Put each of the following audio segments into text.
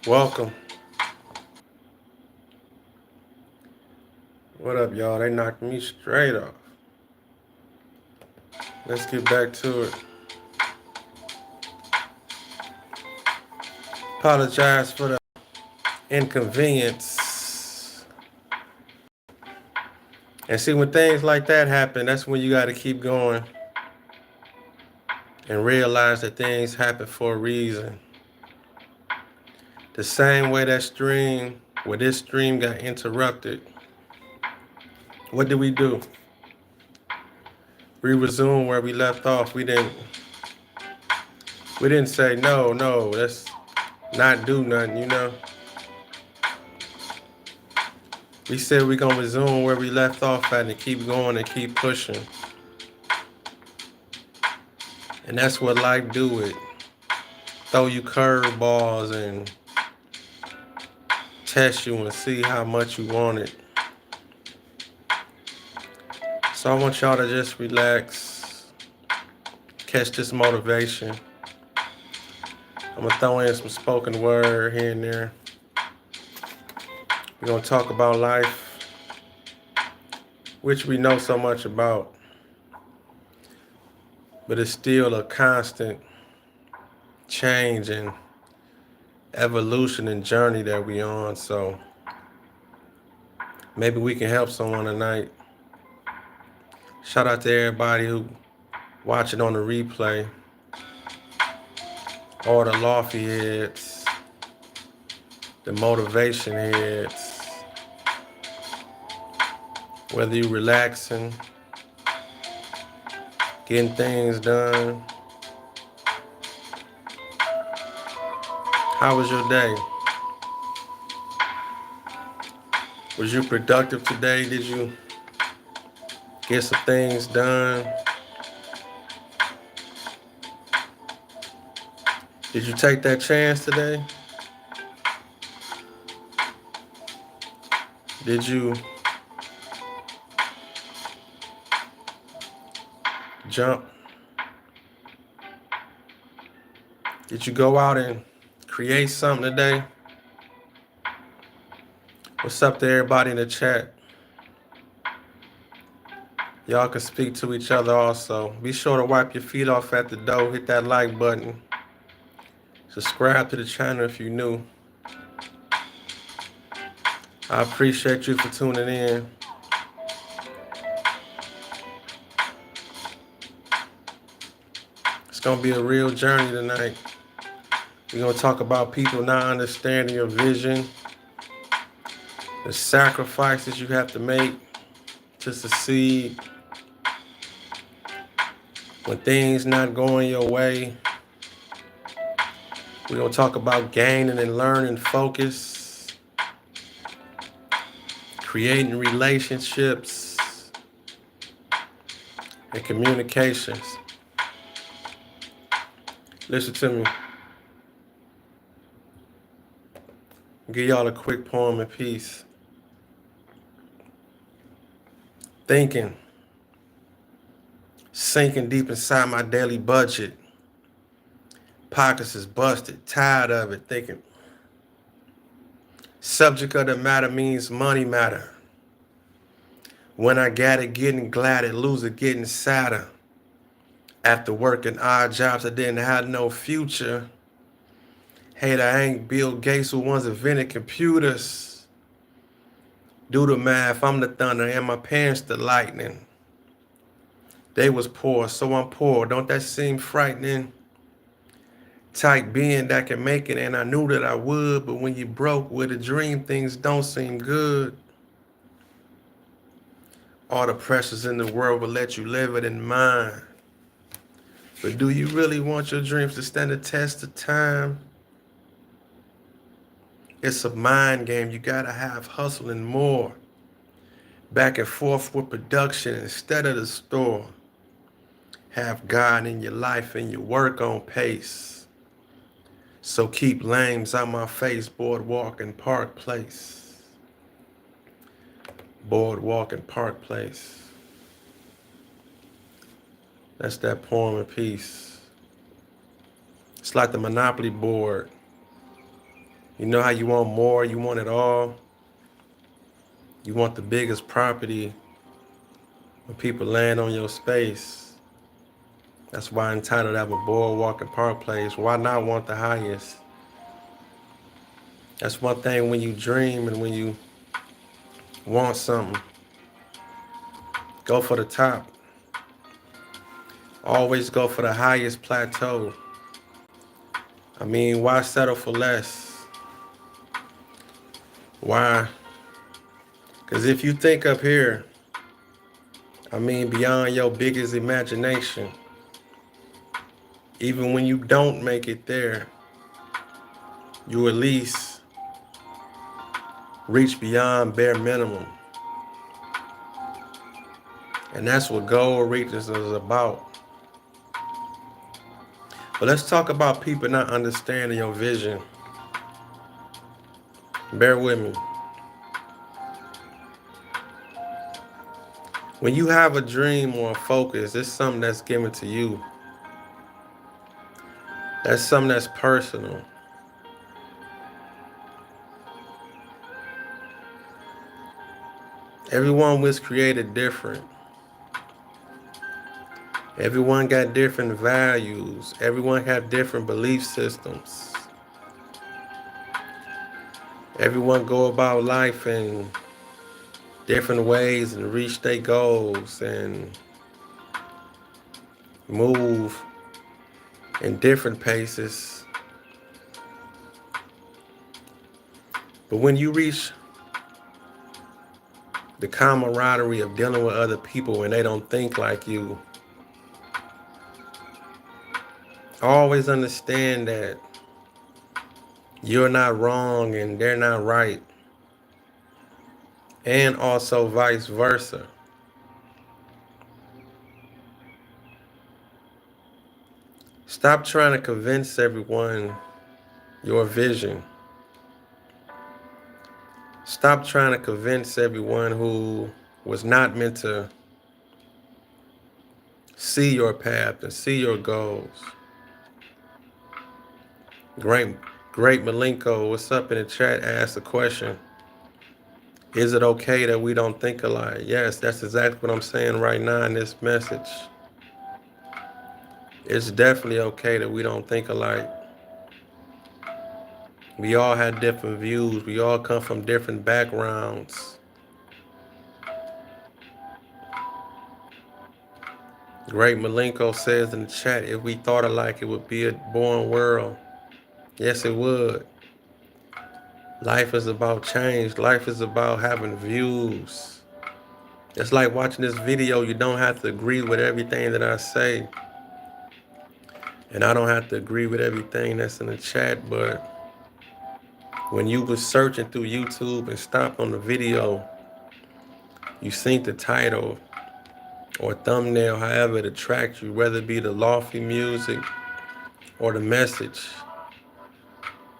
Welcome. What up, y'all? They knocked me straight off. Let's get back to it. Apologize for the inconvenience. And see, when things like that happen, that's when you got to keep going and realize that things happen for a reason. The same way where this stream got interrupted, what did we do? We resumed where we left off. We didn't say no, let's not do nothing. We said we're gonna resume where we left off at and keep going and keep pushing. And that's what life do it. Throw you curveballs and test you and see how much you want it. So I want y'all to just relax, catch this motivation. I'm gonna throw in some spoken word here and there. We're gonna talk about life, which we know so much about, but it's still a constant change and evolution and journey that we on. So maybe we can help someone tonight. Shout out to everybody who watching on the replay, all the Lofi heads, the motivation heads, whether you relaxing, getting things done. How was your day? Was you productive today? Did you get some things done? Did you take that chance today? Did you jump? Did you go out and create something today? What's up to everybody in the chat? Y'all can speak to each other also. Be sure to wipe your feet off at the door. Hit that like button. Subscribe to the channel if you're new. I appreciate you for tuning in. It's going to be a real journey tonight. We're going to talk about people not understanding your vision, the sacrifices you have to make to succeed, when things not going your way. We're going to talk about gaining and learning focus, creating relationships, and communications. Listen to me. I'll give y'all a quick poem and piece. Thinking, sinking deep inside my daily budget. Pockets is busted, tired of it, thinking. Subject of the matter means money matter. When I got it, getting glad it, lose it, getting sadder. After working odd jobs, I didn't have no future. Hate I ain't Bill Gates who once invented computers. Do the math, I'm the thunder and my parents the lightning. They was poor, so I'm poor. Don't that seem frightening? Type being that can make it, and I knew that I would, but when you broke with a dream, things don't seem good. All the pressures in the world will let you live it in mind. But do you really want your dreams to stand the test of time? It's a mind game. You gotta have hustling more. Back and forth with production instead of the store. Have God in your life and your work on pace. So keep lames out my face, boardwalk and park place. Boardwalk and park place. That's that poem and piece. It's like the Monopoly board. You know how you want more, you want it all. You want the biggest property when people land on your space. That's why entitled have a boardwalk and park place. Why not want the highest? That's one thing when you dream and when you want something. Go for the top. Always go for the highest plateau. I mean, why settle for less? Why? Because if you think up here, I mean, beyond your biggest imagination, even when you don't make it there, you at least reach beyond bare minimum. And that's what goal reaching is about. But let's talk about people not understanding your vision. Bear with me. When you have a dream or a focus, it's something that's given to you. That's something that's personal. Everyone was created different. Everyone got different values. Everyone have different belief systems. Everyone go about life in different ways and reach their goals and move in different paces. But when you reach the camaraderie of dealing with other people when they don't think like you, always understand that you're not wrong and they're not right. And also vice versa. Stop trying to convince everyone your vision. Stop trying to convince everyone who was not meant to see your path and see your goals. Great Malenko, what's up in the chat? Asked a question. Is it okay that we don't think alike? Yes, that's exactly what I'm saying right now in this message. It's definitely okay that we don't think alike. We all have different views. We all come from different backgrounds. Great Malenko says in the chat, if we thought alike, it would be a boring world. Yes, it would. Life is about change. Life is about having views. It's like watching this video. You don't have to agree with everything that I say. And I don't have to agree with everything that's in the chat, but when you was searching through YouTube and stopped on the video, you seen the title or thumbnail, however it attracts you, whether it be the Lofi music or the message.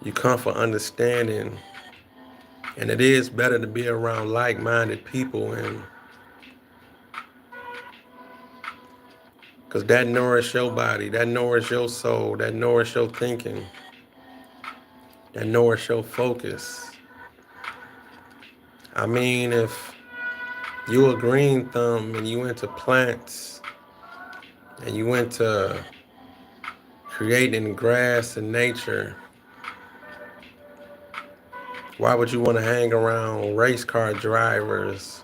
You come for understanding. And it is better to be around like-minded people, and because that nourishes your body, that nourishes your soul, that nourishes your thinking, that nourishes your focus. I mean, if you a green thumb and you into plants and you into creating grass and nature, why would you want to hang around race car drivers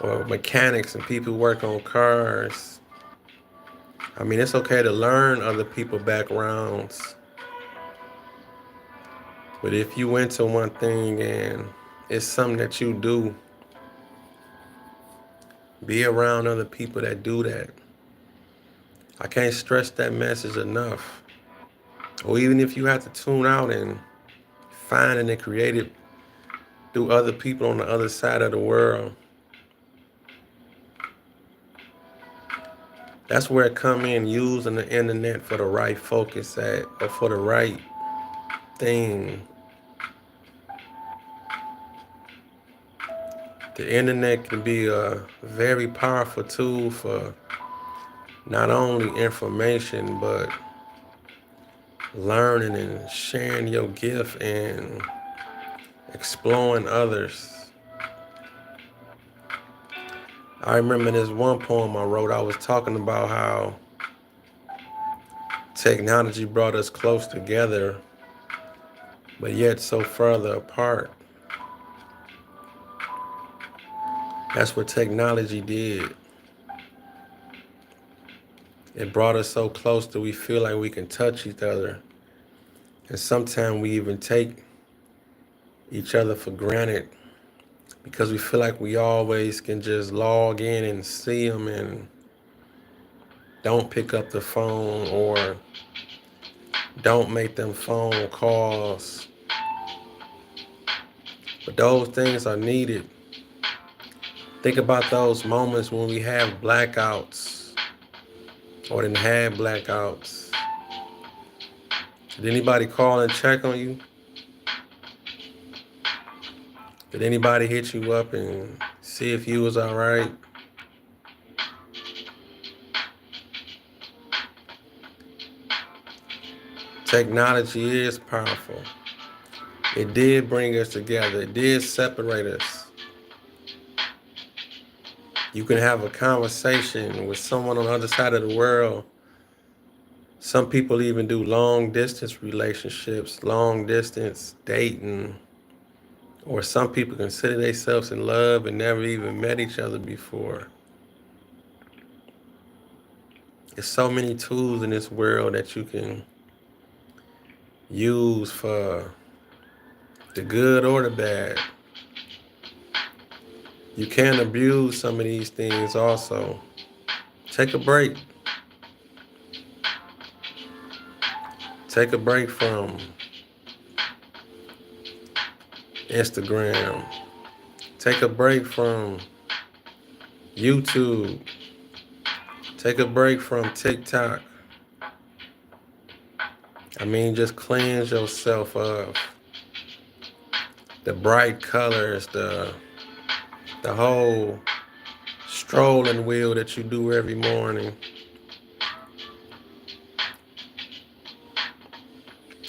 or mechanics and people who work on cars? I mean, it's okay to learn other people's backgrounds. But if you into one thing and it's something that you do, be around other people that do that. I can't stress that message enough. Or even if you have to tune out and find and create it through other people on the other side of the world. That's where it come in, using the internet for the right focus at, or for the right thing. The internet can be a very powerful tool for not only information, but learning and sharing your gift and exploring others. I remember this one poem I wrote. I was talking about how technology brought us close together, but yet so further apart. That's what technology did. It brought us so close that we feel like we can touch each other. And sometimes we even take each other for granted because we feel like we always can just log in and see them and don't pick up the phone or don't make them phone calls. But those things are needed. Think about those moments when we have blackouts or didn't have blackouts. Did anybody call and check on you? Did anybody hit you up and see if you was all right? Technology is powerful. It did bring us together. It did separate us. You can have a conversation with someone on the other side of the world. Some people even do long distance relationships, long distance dating, or some people consider themselves in love and never even met each other before. There's so many tools in this world that you can use for the good or the bad. You can abuse some of these things also. Take a break. Take a break from Instagram. Take a break from YouTube. Take a break from TikTok. I mean, just cleanse yourself of the bright colors, the whole strolling wheel that you do every morning.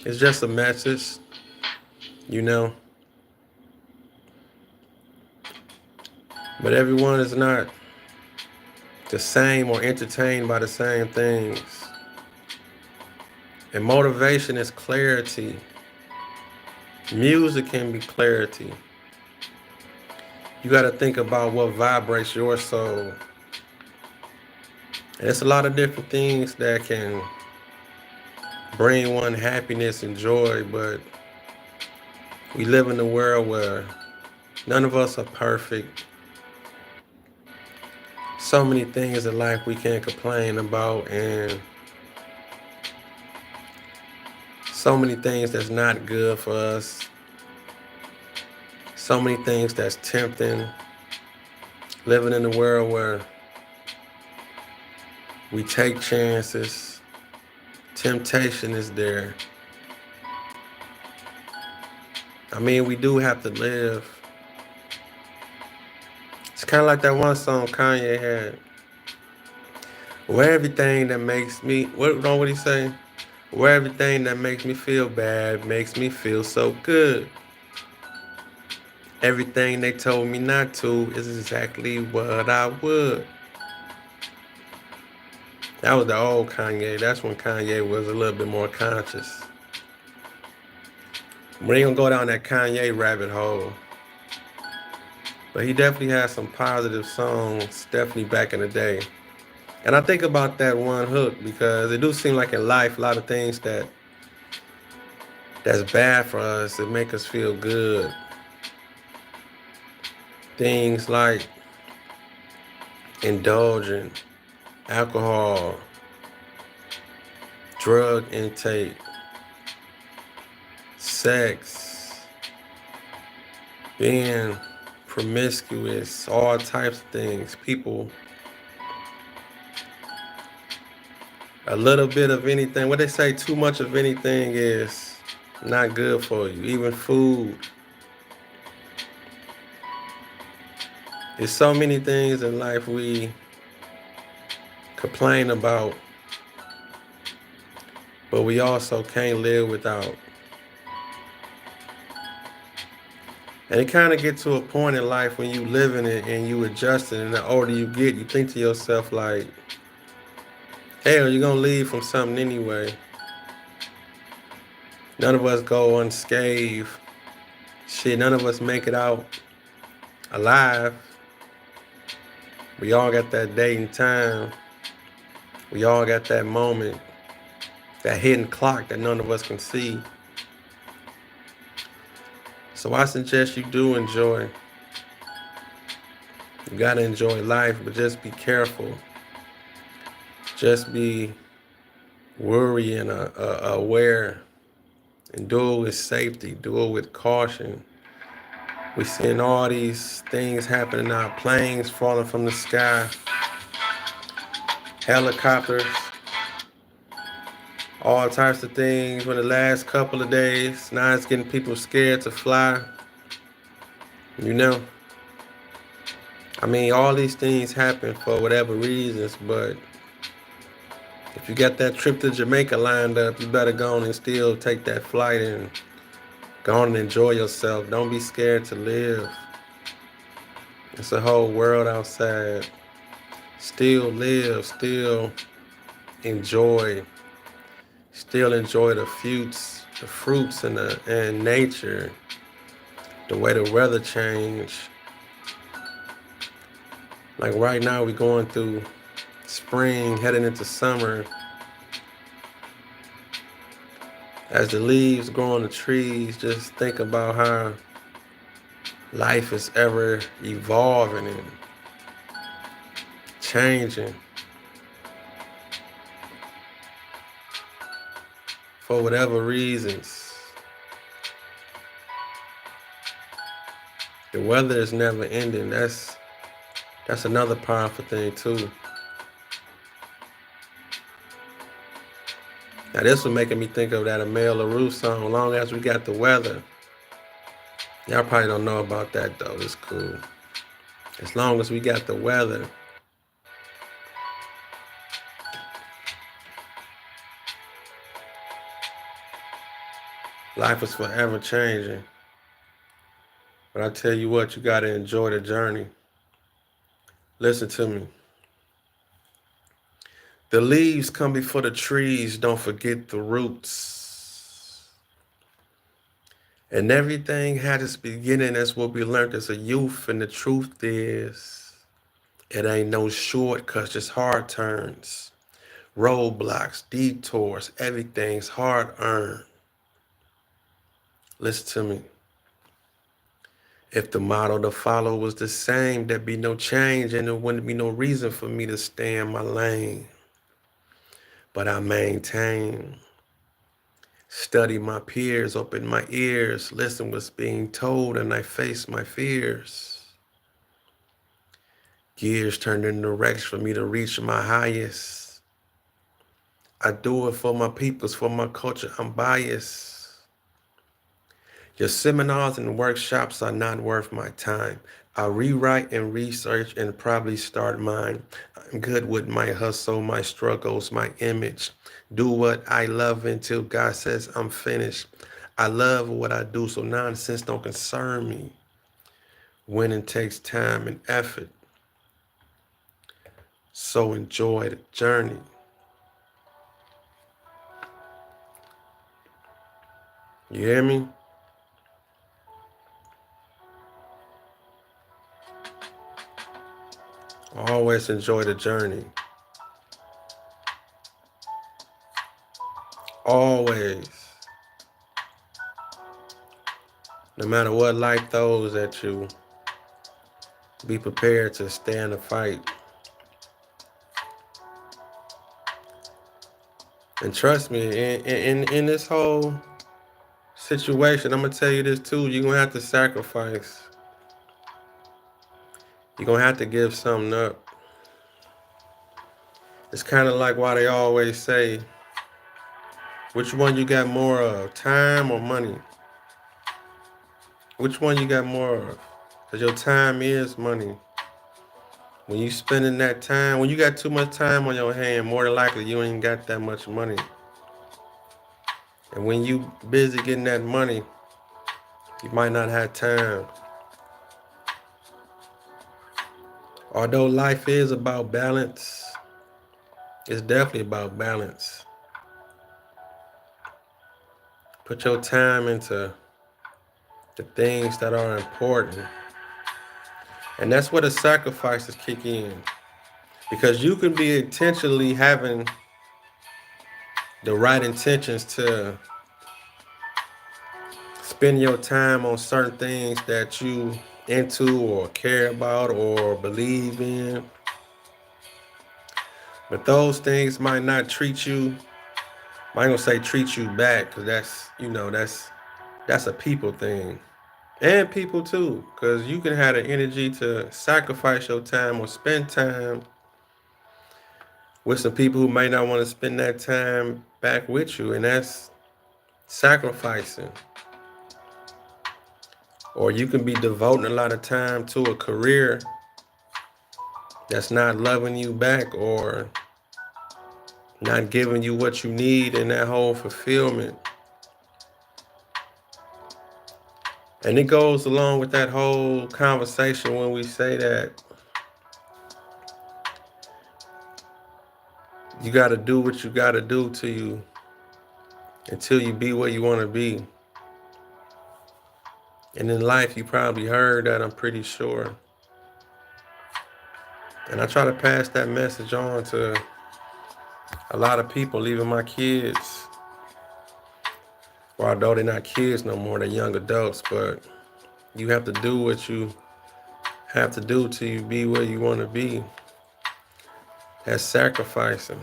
It's just a message, you know. But everyone is not the same or entertained by the same things. And motivation is clarity. Music can be clarity. You got to think about what vibrates your soul. And it's a lot of different things that can bring one happiness and joy, but we live in a world where none of us are perfect. So many things in life we can't complain about, and so many things that's not good for us. So many things that's tempting. Living in a world where we take chances. Temptation is there. I mean, we do have to live. It's kind of like that one song Kanye had. Where everything that makes me, what he say? Where everything that makes me feel bad makes me feel so good. Everything they told me not to is exactly what I would. That was the old Kanye. That's when Kanye was a little bit more conscious. We ain't gonna go down that Kanye rabbit hole. But he definitely had some positive songs, definitely back in the day. And I think about that one hook because it do seem like in life a lot of things that's bad for us, it make us feel good. Things like indulging, alcohol, drug intake, sex, being promiscuous, all types of things. People, a little bit of anything. What they say, too much of anything is not good for you. Even food. There's so many things in life we complain about. but we also can't live without. And it kind of get to a point in life when you live in it and you adjust it, and the older you get, you think to yourself like, hell, you're gonna leave from something anyway. None of us go unscathed. Shit, none of us make it out alive. We all got that date and time. We all got that moment, that hidden clock that none of us can see. So I suggest you do enjoy. You gotta enjoy life, but just be careful. Just be worried and aware, and do it with safety. Do it with caution. We seeing all these things happening now: planes falling from the sky, helicopters, all types of things. For the last couple of days, now it's getting people scared to fly. You know, I mean, all these things happen for whatever reasons, but if you got that trip to Jamaica lined up, you better go on and still take that flight and go on and enjoy yourself. Don't be scared to live. It's a whole world outside. Still live, enjoy, still enjoy the fruits and nature, the way the weather change. Like right now we going through spring, heading into summer. As the leaves grow on the trees, just think about how life is ever evolving and changing for whatever reasons. The weather is never ending. That's another powerful thing too. Now this was making me think of that Amel LaRue song, Long As We Got the Weather. Y'all probably don't know about that though. It's cool. As long as we got the weather. Life is forever changing. But I tell you what, you gotta enjoy the journey. Listen to me. The leaves come before the trees, don't forget the roots. And everything had its beginning. That's what we learned as a youth. And the truth is, it ain't no shortcuts, just hard turns, roadblocks, detours. Everything's hard earned. Listen to me. If the model to follow was the same, there'd be no change and there wouldn't be no reason for me to stay in my lane. But I maintain, study my peers, open my ears, listen what's being told, and I face my fears. Gears turned in direction for me to reach my highest. I do it for my peoples, for my culture, I'm biased. Your seminars and workshops are not worth my time. I rewrite and research and probably start mine. I'm good with my hustle, my struggles, my image. Do what I love until God says I'm finished. I love what I do, so nonsense don't concern me. Winning takes time and effort. So enjoy the journey. You hear me? Always enjoy the journey. Always. No matter what life throws at you, be prepared to stand the fight. And trust me, in this whole situation, I'm going to tell you this too, you're going to have to sacrifice. You're going to have to give something up. It's kind of like why they always say, which one you got more of, time or money? Which one you got more of? Because your time is money. When you spending that time, when you got too much time on your hand, more than likely you ain't got that much money. And when you busy getting that money, you might not have time. Although life is about balance, it's definitely about balance. Put your time into the things that are important. And that's where the sacrifices kick in. Because you can be intentionally having the right intentions to spend your time on certain things that you into or care about or believe in. But those things might not treat you, I ain't gonna say treat you back, because that's a people thing. And people too, because you can have the energy to sacrifice your time or spend time with some people who may not want to spend that time back with you, and that's sacrificing. Or you can be devoting a lot of time to a career that's not loving you back or not giving you what you need in that whole fulfillment. And it goes along with that whole conversation when we say that you got to do what you got to do to you until you be where you want to be. And in life, you probably heard that, I'm pretty sure. And I try to pass that message on to a lot of people, even my kids. Or although they're not kids no more, they're young adults, but you have to do what you have to do till you be where you want to be. That's sacrificing.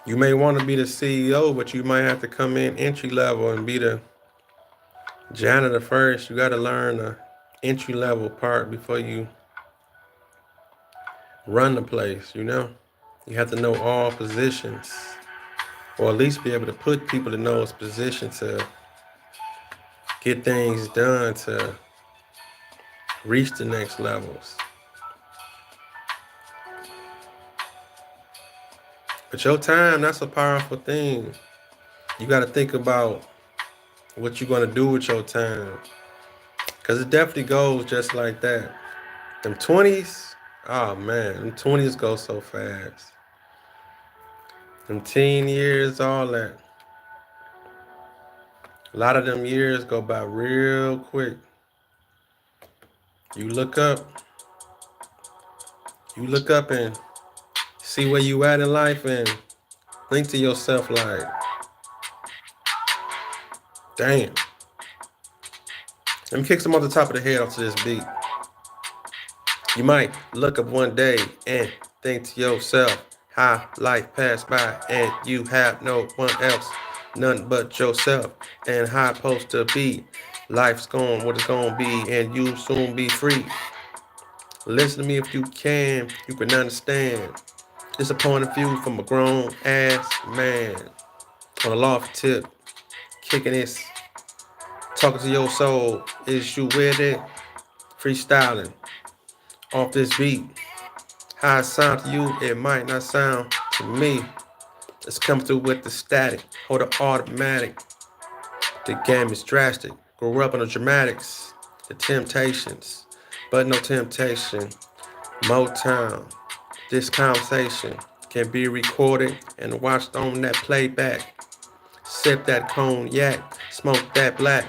You may want to be the CEO, but you might have to come in entry level and be the janitor first. You got to learn the entry level part before you run the place, you know? You have to know all positions, or at least be able to put people in those positions to get things done to reach the next levels. But your time, that's a powerful thing. You got to think about what you're going to do with your time. Because it definitely goes just like that. Them 20s, oh man, them 20s go so fast. Them teen years, all that. A lot of them years go by real quick. You look up, and see where you at in life and think to yourself like, damn. Let me kick some off the top of the head off to this beat. You might look up one day and think to yourself how life passed by and you have no one else, none but yourself, and how it's supposed to be. Life's going what it's gonna be and you soon be free. Listen to me if you can understand. It's a point of view from a grown ass man on a loft tip, kicking this, talking to your soul. Is you with it? Freestyling off this beat. How it sound to you, it might not sound to me. Let's come through with the static, hold the automatic. The game is drastic. Grew up on the dramatics, the temptations, but no temptation. Motown. This conversation can be recorded and watched on that playback. Sip that cognac, smoke that black,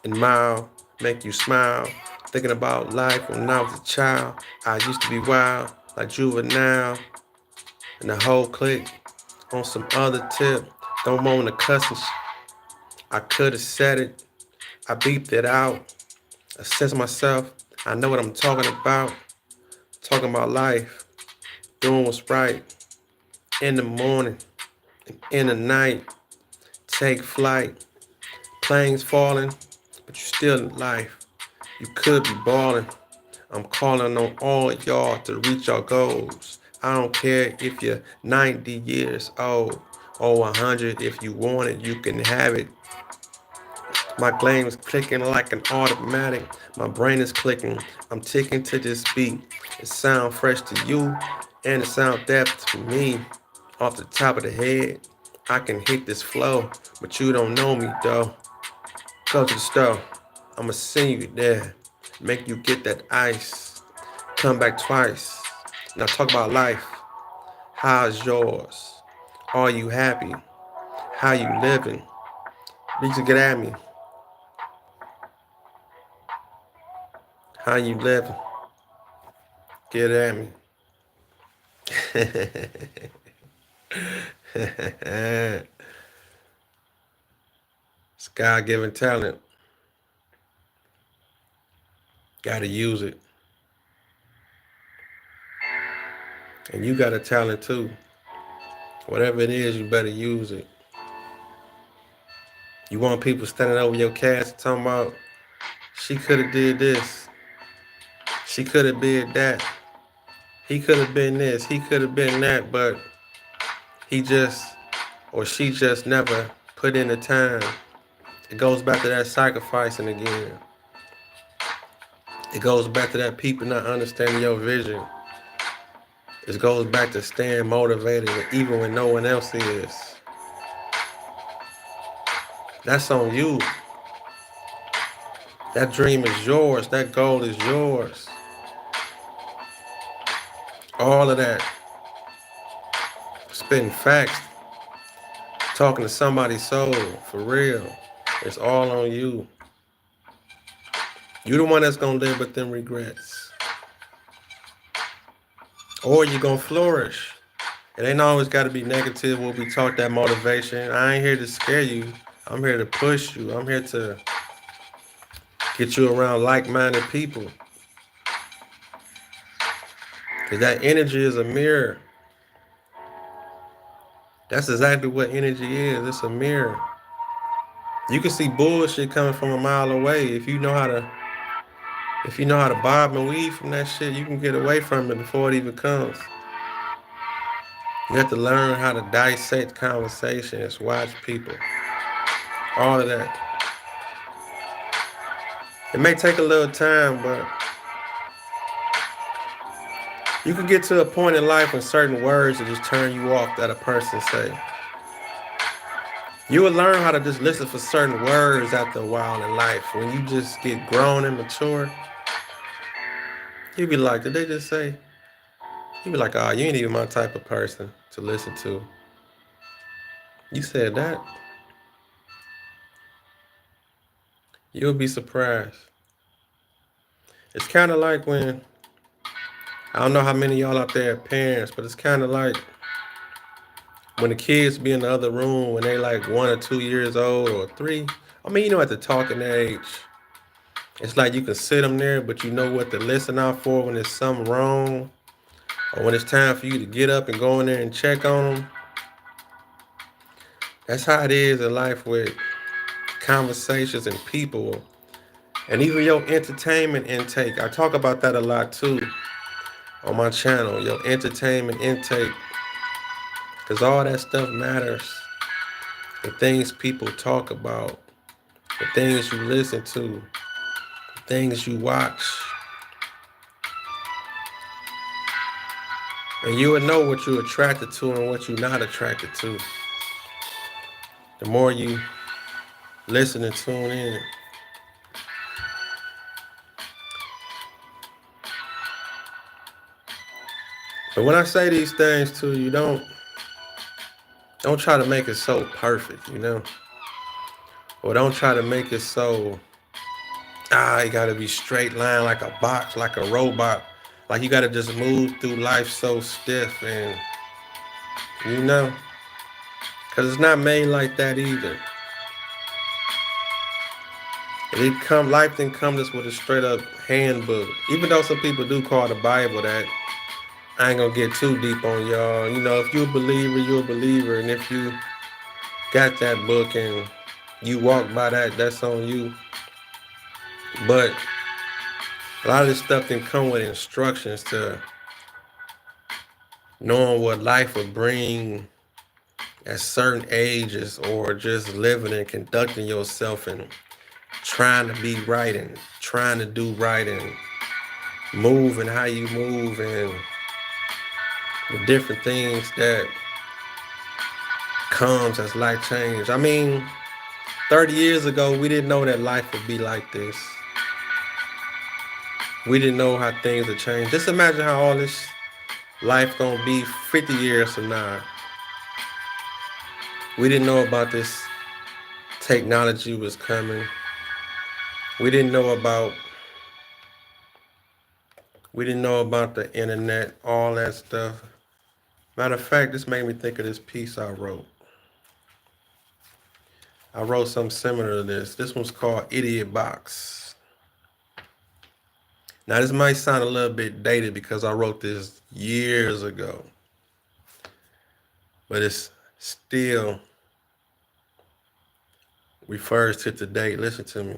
and mild, make you smile. Thinking about life when I was a child. I used to be wild, like juvenile, and the whole clique on some other tip. Don't want to cuss and I could have said it. I beeped it out. I sense myself. I know what I'm talking about. Talking about life, doing what's right. In the morning, and in the night, take flight. Planes falling, but you still in life. You could be balling. I'm calling on all y'all to reach your goals. I don't care if you're 90 years old or 100. If you want it, you can have it. My game is clicking like an automatic. My brain is clicking. I'm ticking to this beat. It sound fresh to you, and it sound depth to me. Off the top of the head, I can hit this flow, but you don't know me though. Go to the store, I'ma send you there. Make you get that ice. Come back twice. Now talk about life. How's yours? Are you happy? How you living? You can get at me. How you living? Get at me. It's God-given talent. Gotta use it. And you got a talent too. Whatever it is, you better use it. You want people standing over your cast talking about, she could have did this. She could have did that. He could have been this. He could have been that. But he just, or she just never put in the time. It goes back to that sacrificing again. It goes back to that people not understanding your vision. It goes back to staying motivated even when no one else is. That's on you. That dream is yours. That goal is yours. All of that. Spitting facts. Talking to somebody's soul. For real. It's all on you. You the one that's gonna live with them regrets. Or you're gonna flourish. It ain't always gotta be negative when we talk that motivation. I ain't here to scare you. I'm here to push you. I'm here to get you around like-minded people. Because that energy is a mirror. That's exactly what energy is. It's a mirror. You can see bullshit coming from a mile away. If you know how to bob and weave from that shit, you can get away from it before it even comes. You have to learn how to dissect conversations, watch people, all of that. It may take a little time, but you can get to a point in life when certain words will just turn you off that a person say. You will learn how to just listen for certain words after a while in life. When you just get grown and mature, you be like, did they just say? You be like, oh, you ain't even my type of person to listen to. You said that. You'll be surprised. It's kind of like when, I don't know how many of y'all out there are parents, but it's kind of like when the kids be in the other room when they like 1 or 2 years old or 3. I mean, at the talking age, it's like you can sit them there, but you know what to listen out for when there's something wrong or when it's time for you to get up and go in there and check on them. That's how it is in life with conversations and people and even your entertainment intake. I talk about that a lot too on my channel, your entertainment intake, because all that stuff matters. The things people talk about, the things you listen to, the things you watch. And you would know what you're attracted to and what you're not attracted to. The more you listen and tune in. But when I say these things to you, don't try to make it so perfect, Or don't try to make it so, you gotta be straight line like a box, like a robot. Like you gotta just move through life so stiff and, because it's not made like that either. Life didn't come just with a straight up handbook. Even though some people do call the Bible that, I ain't gonna get too deep on y'all. If you're a believer, you're a believer. And if you got that book and you walk by that, that's on you. But a lot of this stuff didn't come with instructions to knowing what life would bring at certain ages, or just living and conducting yourself and trying to be right and trying to do right and move and how you move and the different things that comes as life change. I mean, 30 years ago, we didn't know that life would be like this. We didn't know how things would change. Just imagine how all this life gonna be 50 years from now. We didn't know about this technology was coming. We didn't know about we didn't know about the internet, all that stuff. Matter of fact, this made me think of this piece I wrote. I wrote something similar to this. This one's called Idiot Box. Now, this might sound a little bit dated because I wrote this years ago, but it's still refers to today. Listen to me.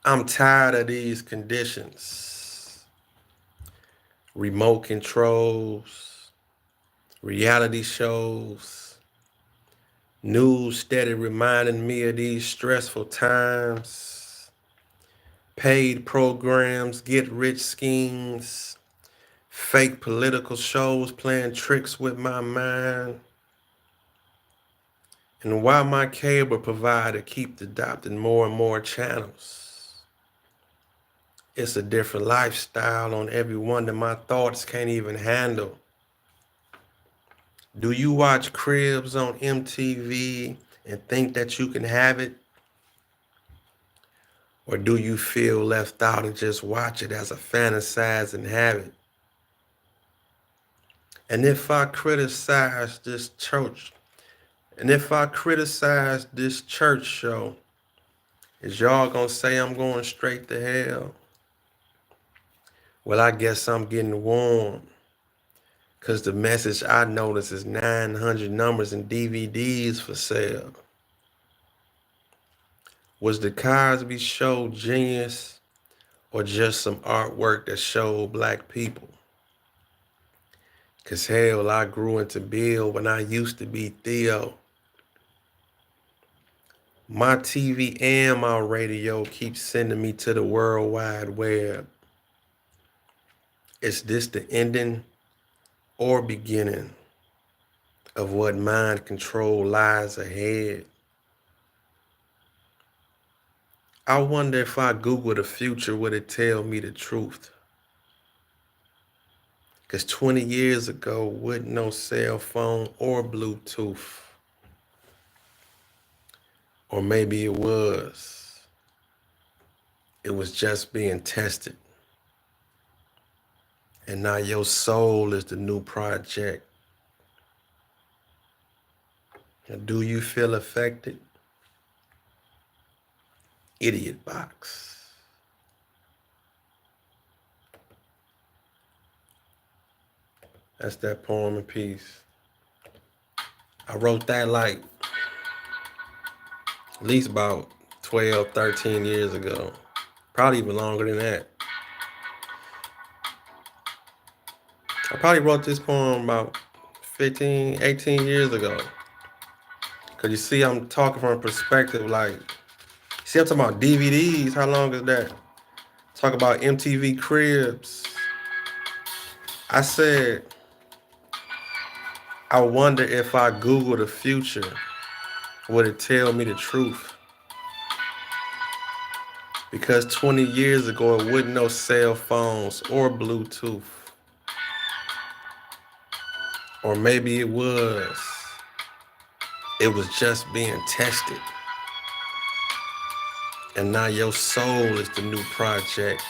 I'm tired of these conditions. Remote controls, reality shows, news steady reminding me of these stressful times, paid programs, get rich schemes, fake political shows playing tricks with my mind. And why my cable provider keeps adopting more and more channels. It's a different lifestyle on every one that my thoughts can't even handle. Do you watch Cribs on MTV and think that you can have it? Or do you feel left out and just watch it as a fantasizing habit? And if I criticize this church, show, is y'all gonna say I'm going straight to hell? Well, I guess I'm getting warm. Because the message I notice is 900 numbers and DVDs for sale. Was the Cosby Show genius or just some artwork that showed black people? Because hell, I grew into Bill when I used to be Theo. My TV and my radio keep sending me to the World Wide Web. Is this the ending or beginning of what mind control lies ahead? I wonder if I Google the future, would it tell me the truth? Because 20 years ago, wasn't no cell phone or Bluetooth. Or maybe it was. It was just being tested. And now your soul is the new project. Now, do you feel affected? Idiot Box. That's that poem and piece. I wrote that like at least about 12, 13 years ago. Probably even longer than that. I probably wrote this poem about 15, 18 years ago. Because you see, I'm talking from a perspective like, see, I'm talking about DVDs. How long is that? Talk about MTV Cribs. I said, I wonder if I Google the future, would it tell me the truth? Because 20 years ago, it wasn't no cell phones or Bluetooth. Or maybe it was. It was just being tested. And now your soul is the new project.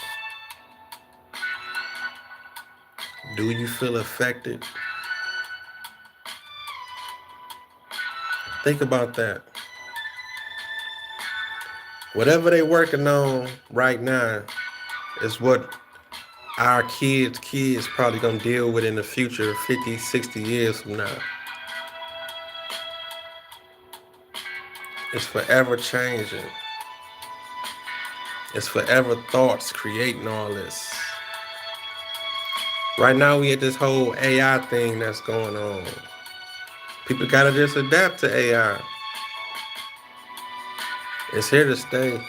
Do you feel affected? Think about that. Whatever they working on right now is what our kids probably gonna deal with in the future 50, 60 years from now. It's forever changing. It's forever thoughts creating all this. Right now we at this whole AI thing that's going on. People gotta just adapt to AI. It's here to stay.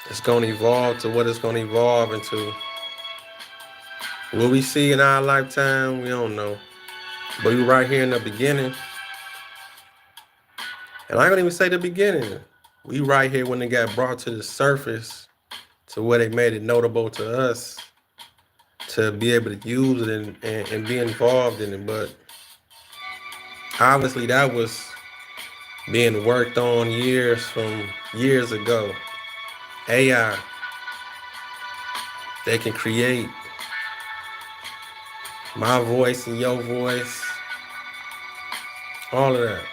It's gonna evolve to what it's gonna evolve into. Will we see in our lifetime? We don't know. But we right here in the beginning. And I don't even say the beginning. We right here when it got brought to the surface to where they made it notable to us to be able to use it and be involved in it. But obviously that was being worked on years ago. AI, they can create my voice and your voice, all of that.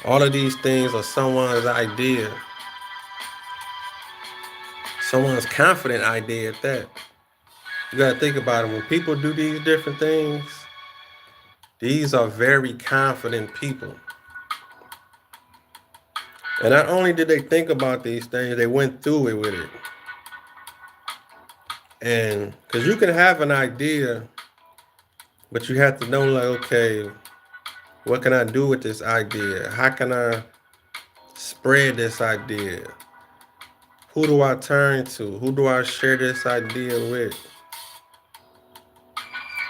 All of these things are someone's idea, someone's confident idea at that. You gotta think about it. When people do these different things, these are very confident people. And not only did they think about these things, they went through it with it. And because you can have an idea, but you have to know, like, okay, what can I do with this idea? How can I spread this idea? Who do I turn to? Who do I share this idea with?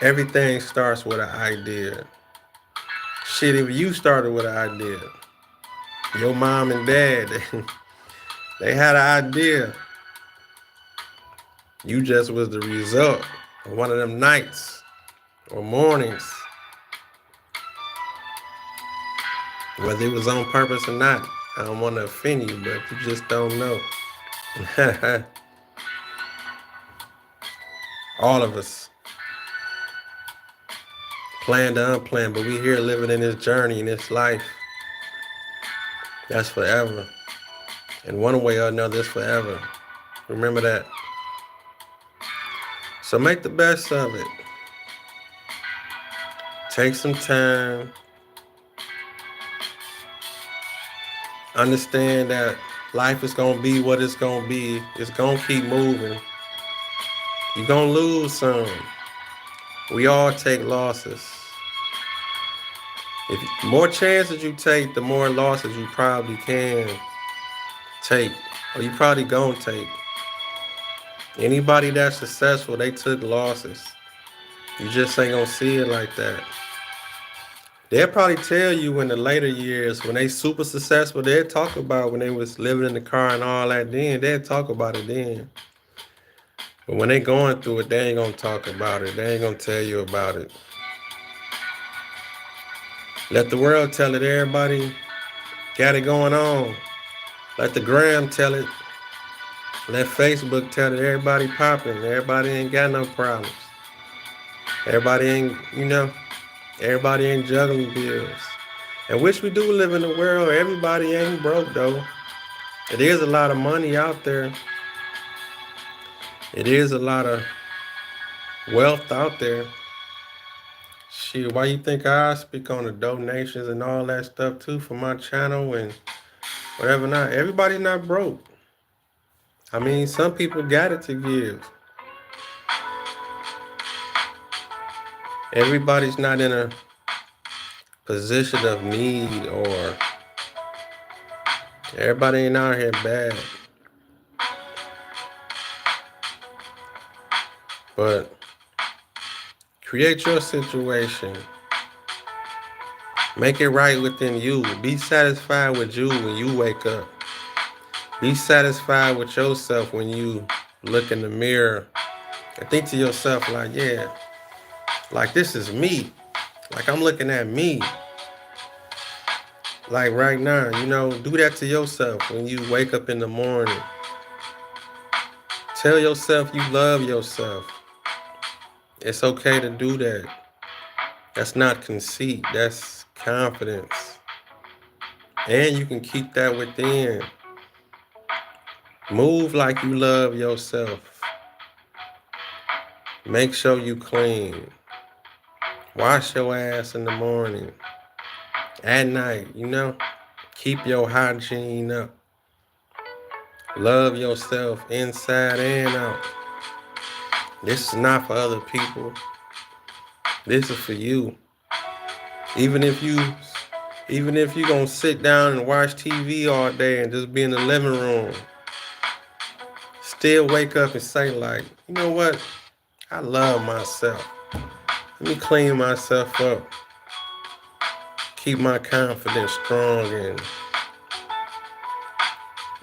Everything starts with an idea. Shit, if you started with an idea, your mom and dad, they had an idea. You just was the result of one of them nights or mornings, whether it was on purpose or not. I don't want to offend you, but you just don't know. All of us, planned or unplanned, but we here living in this journey, in this life. That's forever. In one way or another, it's forever. Remember that. So make the best of it. Take some time. Understand that life is going to be what it's going to be. It's going to keep moving. You're going to lose some. We all take losses. If more chances you take, the more losses you probably can take, or you probably gonna take. Anybody that's successful, they took losses. You just ain't gonna see it like that. They'll probably tell you in the later years when they super successful, they'll talk about when they was living in the car and all that then. They'll talk about it then. But when they going through it, they ain't gonna talk about it. They ain't gonna tell you about it. Let the world tell it. Everybody got it going on. Let the gram tell it. Let Facebook tell it. Everybody popping. Everybody ain't got no problems. Everybody ain't, everybody ain't juggling bills. And which we do live in a world, everybody ain't broke though. It is a lot of money out there. It is a lot of wealth out there. Shit, why you think I speak on the donations and all that stuff too for my channel and whatever not? Everybody's not broke. I mean, some people got it to give. Everybody's not in a position of need, or everybody ain't out here bad. But create your situation. Make it right within you. Be satisfied with you when you wake up. Be satisfied with yourself when you look in the mirror and think to yourself like, yeah, like this is me. Like I'm looking at me. Like right now, do that to yourself when you wake up in the morning. Tell yourself you love yourself. It's okay to do that. That's not conceit. That's confidence. And you can keep that within. Move like you love yourself. Make sure you clean. Wash your ass in the morning. At night, keep your hygiene up. Love yourself inside and out. This is not for other people. This is for you. Even if you gonna sit down and watch TV all day and just be in the living room, still wake up and say like, you know what? I love myself. Let me clean myself up, keep my confidence strong, and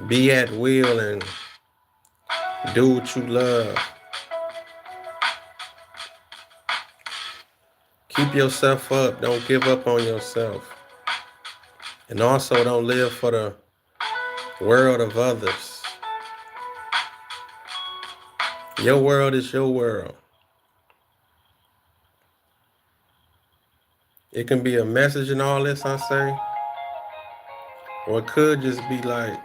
be at will and do what you love. Keep yourself up. Don't give up on yourself. And also don't live for the world of others. Your world is your world. It can be a message in all this I say, or it could just be like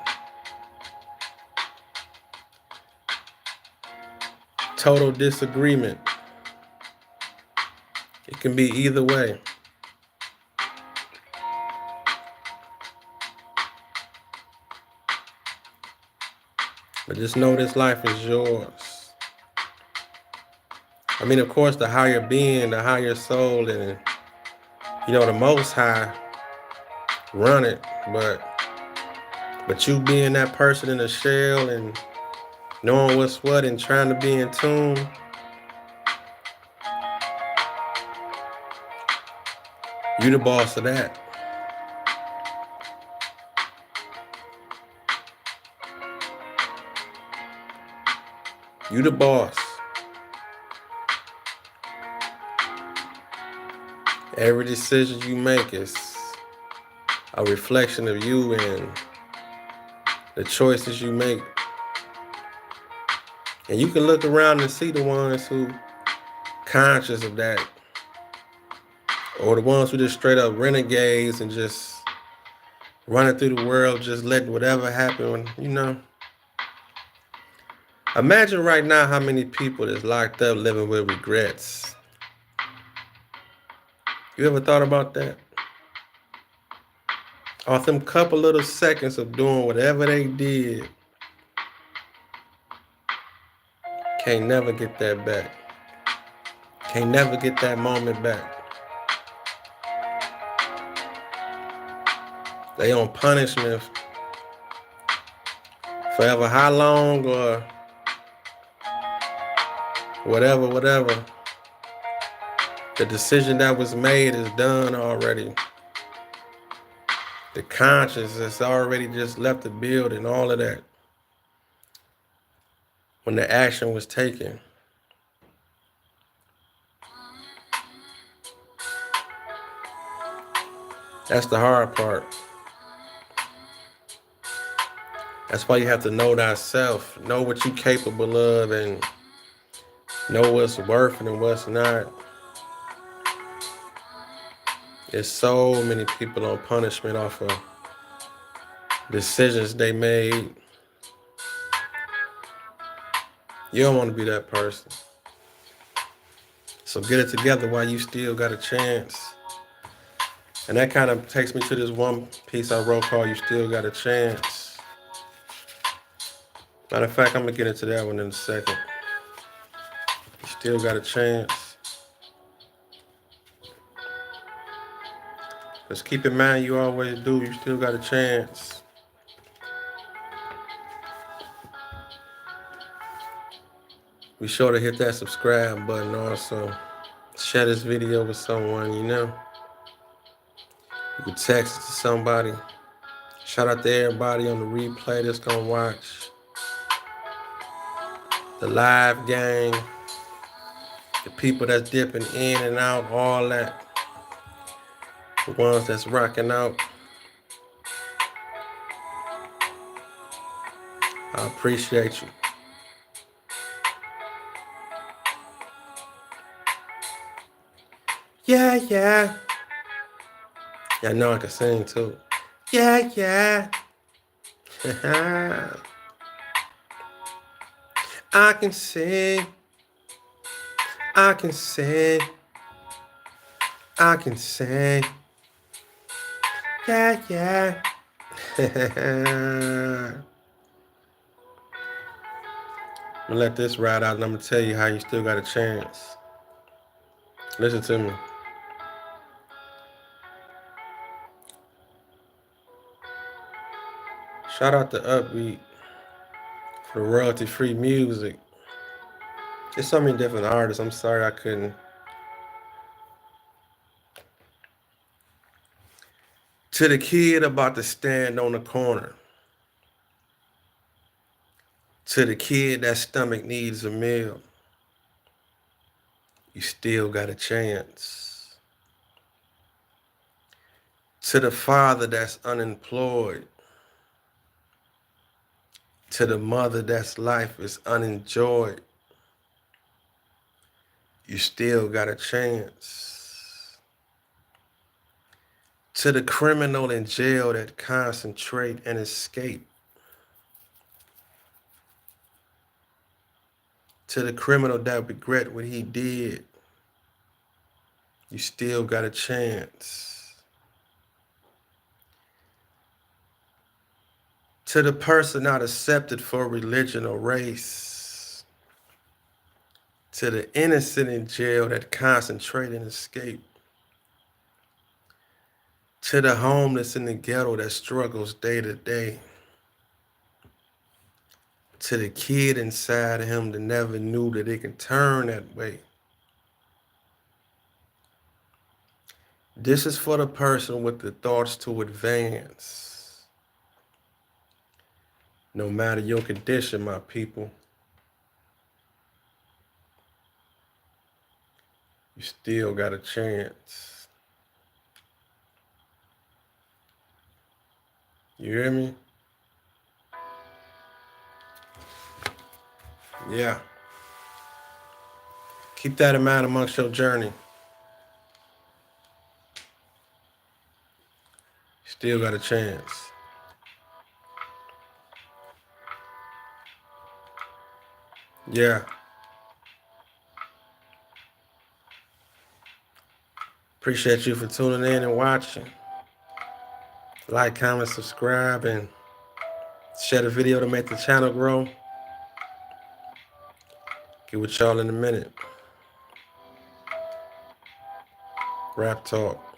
total disagreement. It can be either way. But just know this life is yours. I mean, of course, the higher being, the higher soul, and the Most High run it. But you being that person in the shell and knowing what's what and trying to be in tune, you the boss of that. You the boss. Every decision you make is a reflection of you and the choices you make. And you can look around and see the ones who conscious of that, or the ones who just straight up renegades and just running through the world, just letting whatever happen, Imagine right now how many people is locked up living with regrets. You ever thought about that? Off them couple little seconds of doing whatever they did, can't never get that back. Can't never get that moment back. They on punishment forever, how long or whatever. The decision that was made is done already. The conscience has already just left the building, all of that, when the action was taken. That's the hard part. That's why you have to know thyself, know what you're capable of, and know what's worth and what's not. There's so many people on punishment off of decisions they made. You don't want to be that person. So get it together while you still got a chance. And that kind of takes me to this one piece I wrote called You Still Got a Chance. Matter of fact, I'm going to get into that one in a second. You still got a chance. Just keep in mind you always do. You still got a chance. Be sure to hit that subscribe button also. Share this video with someone you know. You can text it to somebody. Shout out to everybody on the replay that's going to watch. The live gang. The people that's dipping in and out, all that. The ones that's rocking out. I appreciate you. Yeah. Yeah, I know I can sing too. Yeah. I can sing. I can sing. I can sing. Yeah. I'm gonna let this ride out and I'm gonna tell you how you still got a chance. Listen to me. Shout out to Upbeat for the royalty-free music. There's so many different artists. I'm sorry I couldn't To the kid about to stand on the corner. To the kid that stomach needs a meal. You still got a chance. To the father that's unemployed. To the mother that's life is unenjoyed. You still got a chance. To the criminal in jail that concentrate and escape. To the criminal that regret what he did. You still got a chance. To the person not accepted for religion or race. To the innocent in jail that concentrate and escape. To the homeless in the ghetto that struggles day to day. To the kid inside of him that never knew that it can turn that way. This is for the person with the thoughts to advance. No matter your condition, my people, you still got a chance. You hear me? Yeah. Keep that in mind amongst your journey. Still got a chance. Yeah. Appreciate you for tuning in and watching. Like, comment, subscribe, and share the video to make the channel grow. Get with y'all in a minute. Rap talk.